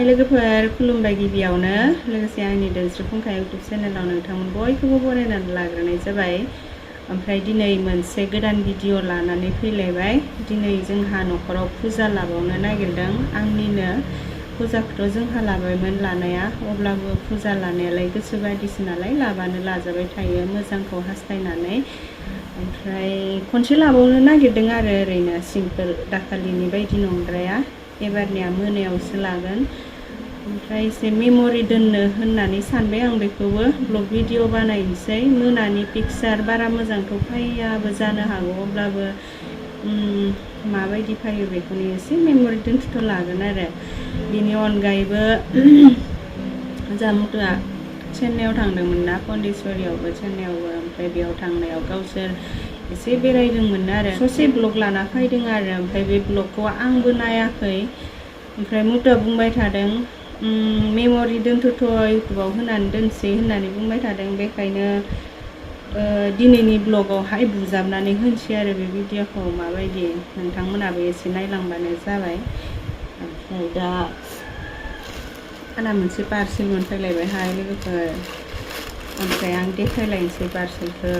लोगोफोर खुलुमबाय गिबियावनो लोगोसे आंनि दोनस्रि फुंखा इउटुब चेनेलाव नोंथांमोन बयखौबो बरायनानै लाग्रोनाय जाबाय। ओमफ्राय दिनै मोनसे गोदान भिडिअ लानानै फैलायबाय। दिनै जोंहा न'खराव फुजा लाबावनो नागिरदों। आंनिनो फुजाखौथ' जोंहा लाबायमोन लानाया, अब्लाबो फुजा लानायालाय गोसो बायदिसो नालाय लाबानो लाजाबाय थायो मोजांखौ हास्थायनानै। ओमफ्राय खनसे लाबावनो नागिरदों आरो ओरैनो सिम्पोल दाखालिनि बायदि नंद्राया। एबारनिया मोनायावसो लागोन। ओमफ्राय एसे मेम'रि दोननो होननानै सानबाय आं बेखौबो ब्लग भिडिअ बानायनोसै। मोनानि पिकचार बारा मोजांथ' फैयाबो जानो हागौ, अब्लाबो माबायदि फैयो बेखौनो एसे मेम'रि दोनथ' लागोन आरो। बेनि अनगायैबो जा मुथुआ चेन्नाइआव थांदोंमोन ना, पन्डिचेरियावबो चेन्नाइआवबो। ओमफ्राय बेयाव थांनायाव गावसोर एसे बेरायदोंमोन आरो ससे ब्लग लाना फैदों आरो। ओमफ्राय बे ब्लगखौ आंबो नायाखै। ओमफ्राय मुथुआ बुंबाय थादों मेम'रि दोनथ'थ' इउटुबाव होनानै दोनसै होननानै बुंबाय थादों। बेखायनो दिनैनि ब्लगावहाय बुजाबनानै होनोसै आरो बे भिडिअखौ माबायदि, नोंथांमोनाबो एसे नायलांबानो जाबाय। ओमफ्राय दा आंना मोनसे पार्सेल मोनफैलायबायहाय लोगोफोर। ओमफ्राय आं देखायलायनोसै पार्सेलखौ।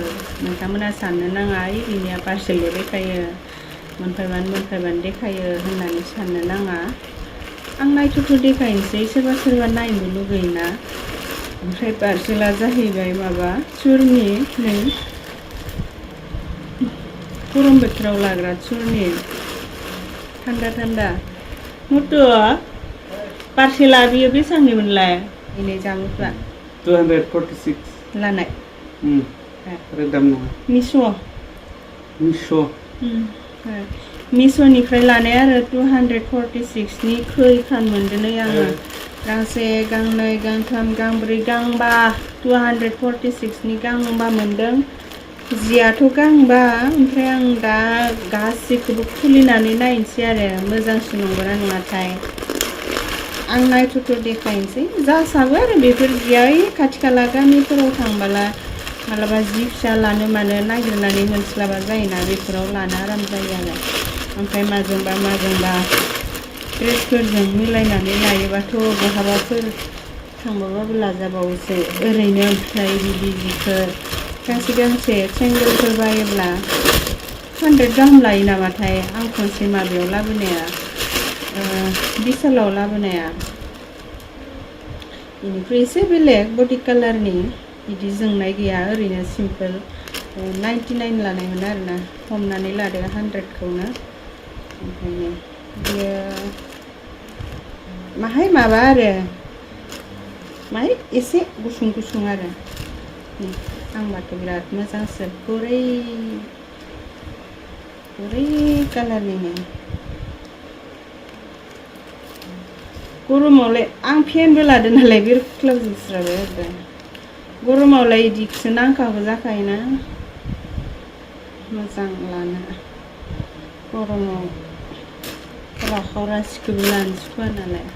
नोंथांमोना साननो नाङा बिनिया पार्सेलल' देखायो, मोनफैबानो देखायो होननानै साननो नाङा। आं नायथ'थ' देखायनोसै, सोरबा सोरबा नायनो लुगैयोना। ओमफ्राय पार्सेला जाहैबाय माबा चुरनि, नै गरम बोथोराव लाग्रा चुरनि, थान्दा थान्दा। मुथु पार्सेला बियो बेसेबांनिमोनलाय? बेनो जामुफ्रा 246 लानाय। दाम नङा। मिश'निफ्राय लानाय आरो 246नि खैखान मोनदों आङो। गांसे गांनै गांथाम गांब्रै गांबा 246नि गांबा मोनदों। जियाथ' गांबा। ओमफ्राय आं दा गासैखौबो खुलिनानै नायनोसै आरो मोजांसो नंगौना नङाथाय। आं नायथ'थ' देखायनोसै। जासाबो आरो बेफोर जिया खाथि खाला गामिफोराव थांबोला मालाबा जि फिसा लानो मानो नागिरनानै मोनस्लाबा जायोना, बेफोराव लानो आराम जायो आरो। ओमफ्राय माजोंबा ड्रेसफोरजों मिलायनानै लायोबाथ' बहाबाफोर थांबाबाबो लाजाबावोसो ओरैनो। ओमफ्राय बिदि जिखौ गांसे सेंग्रेलफोर बायोब्ला 100 गाहाम लायो नामाथाय। आं खनसे माबायाव लाबोनाया, बिसालाव लाबोनाया। बेनिफ्राय एसे बेलेग बडि कालारनि, बिदि जोंनाय गैया, ओरैनो सिम्पोल 99 लानायमोन आरोना। हमनानै लादो 100खौनो। ओमफ्राय बियो माहाय माबा आरो माहाय एसे गुसुं गुसुं आरो। आंबाथ' बिराद मोजांसो, गुरै कालारनिनो। गरमावलाय आं फेनबो लादों नालाय बिरख्लाबजोबस्राबाय एकदम। गरमावलाय बिदिखौसो नांखागौ जाखायोना, मोजां लानो। गरमाव रासिखौबो लानो सुखुवा नालाय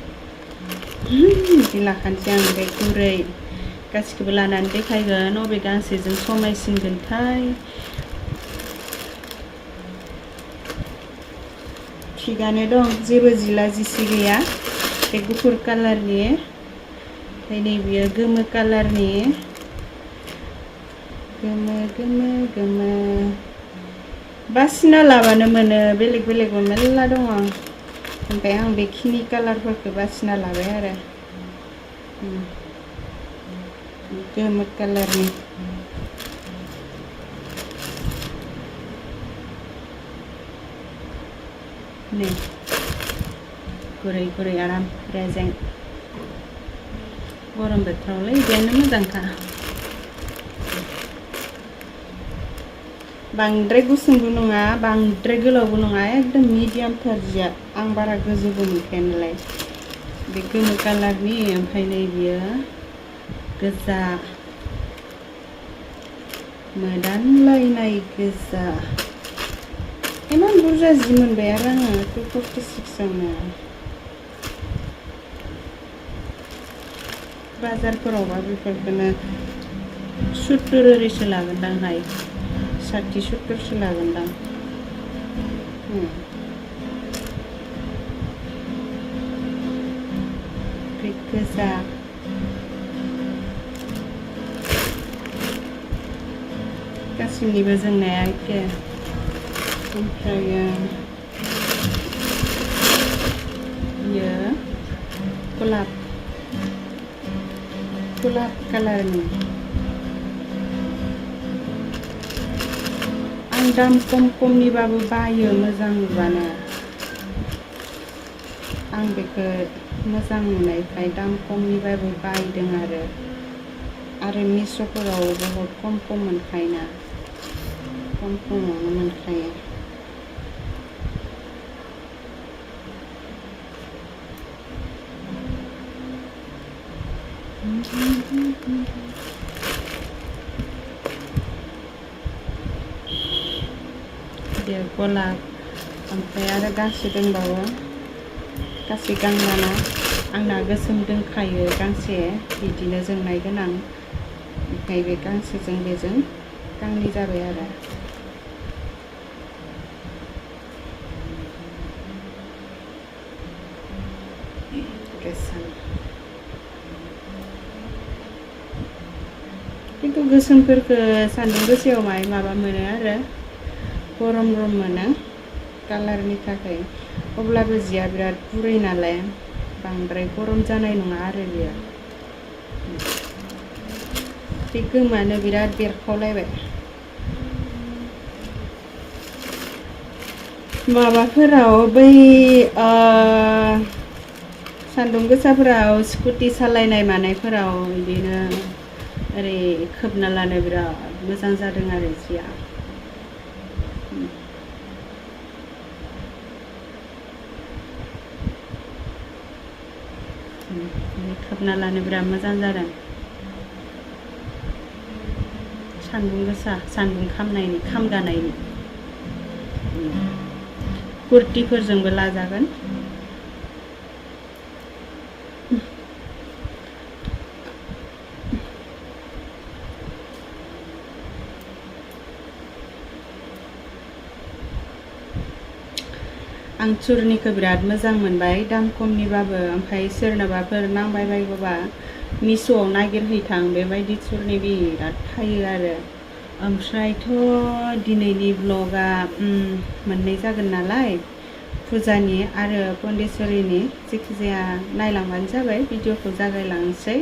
बिदि लाखानोसै आं। बे गुरै गासिखौबो लानानै देखायगोन अबे गांसेजों समायसिनगोनथाय। थिगानो दं, जेबो जिला जिसि गैया। बे गुफुर कालारनि, ओमफ्राय नैबेयो गोमो कालारनि, गोमो बासिना लाबानो मोनो, बेलेग बेलेगबो मेरला दङ। ओमफ्राय आं बेखिनि कालारफोरखौ बासिना लाबाय आरो। गोमो कालारनि नै गुरै आराम रेजें। गरम बोथोरावलाय बिदियानो मोजांखा। बांद्राय गुसुंबो नङा, बांद्राय गोलावबो नङा, एकदम मिडियामथार जिया। आं बारा गोजौबो मोनखाया नालाय। बे गोमो कालारनि, ओमफ्राय नैबेयो गोजा, मोदानलायनाय गोजा। इमान बुरजा जि मोनबाय आरो आङो 246आवनो। बाजारफोरावबा बेफोरखौनो 70 ओरैसो लागोनदांहाय, 60-70सो लागोनदां। गोजा गासैनिबो जोंनाया एखे ओमफ्रायो बियो गलाब कालारनि आं दाम खमनिबाबो बायो मोजां नुबानो आं बेखौ मोजां नुनायखाय दाम खमनिबाबो बायदों आरो मिश'फोराव बहुद खम मोनखायोना खमावनो मोनखायो बे गलाब ओमफ्राय आरो गांसे दंबावो गांसे गांलाना आंना गोसोम दोंखायो गांसे बिदिनो जोंनाय गोनां ओमफ्राय बे गांसेजों बेजों गांनै जाबाय आरो गोसोम खिन्थु गोसोमफोरखौ सान्दुं गोसायाव माबा मोनो आरो गरम मोनो कालारनि थाखाय अब्लाबो जिया बिराद गुरै नालाय बांद्राय गरम जानाय नङा आरो बियो बे गोमानो बिराद बेरखावलायबाय माबाफोराव बै सान्दुं गोसाफोराव स्कुटि सालायनाय मानायफोराव बिदिनो ओरै खोबना लानो बिराद मोजां जादों आरो जिया खोबना लानो बिराद मोजां जादों सान्दुं गोसा सान्दुं खामगानायनि कुर्तिफोरजोंबो लाजागोन आं चुरनिखौ बिराद मोजां मोनबाय दाम खमनिबाबो ओमफ्राय सोरनोबाफोर नांबाय बायगौबा मिश'आव नागिरहैथां बेबायदि चुरनि बिराद थायो आरो ओमफ्रायथ' दिनैनि ब्लगा मोननै जागोन नालाय फुजानि आरो पन्डिचेरिनि जेखिजाया नायलांबानो जाबाय भिडिअखौ जागायलांसै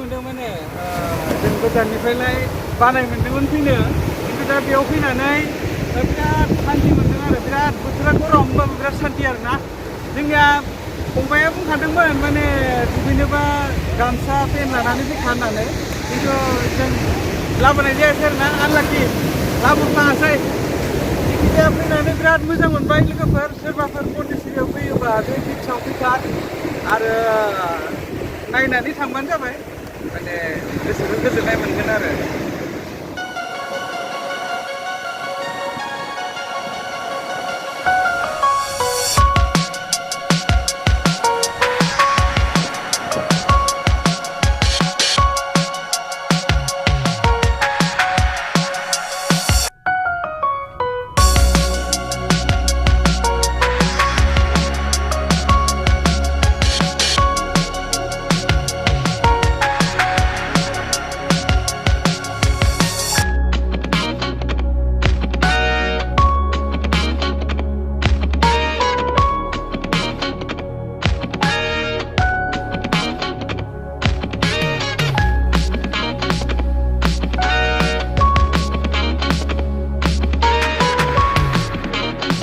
मोनदों माने जों गोजाननिफ्रायलाय बानाय मोनदोंमोन फैनो खिन्थु दा बेयाव फैनानै बिराद सान्थि मोनदों आरो बिराद बोथोरा गरम होमबाबो बिराद सान्थि आरोना जोंनिया फंबाया बुंखादोंमोन माने दुगैनोबा गामसा पेन्ट लानानै फैखा होननानै खिन्थु जों लाबोनाय जायासै आरोना आनलाकि लाबोफ्लाङासै जिखिजाया फैनानै बिराद मोजां मोनबाय लोगोफोर सोरबाफोर पन्डिचेरियाव फैयोबा बे बिचआव फैखा आरो नायनानै थांबानो जाबाय माने गोसोखौ गोजोननाय मोनगोन आरो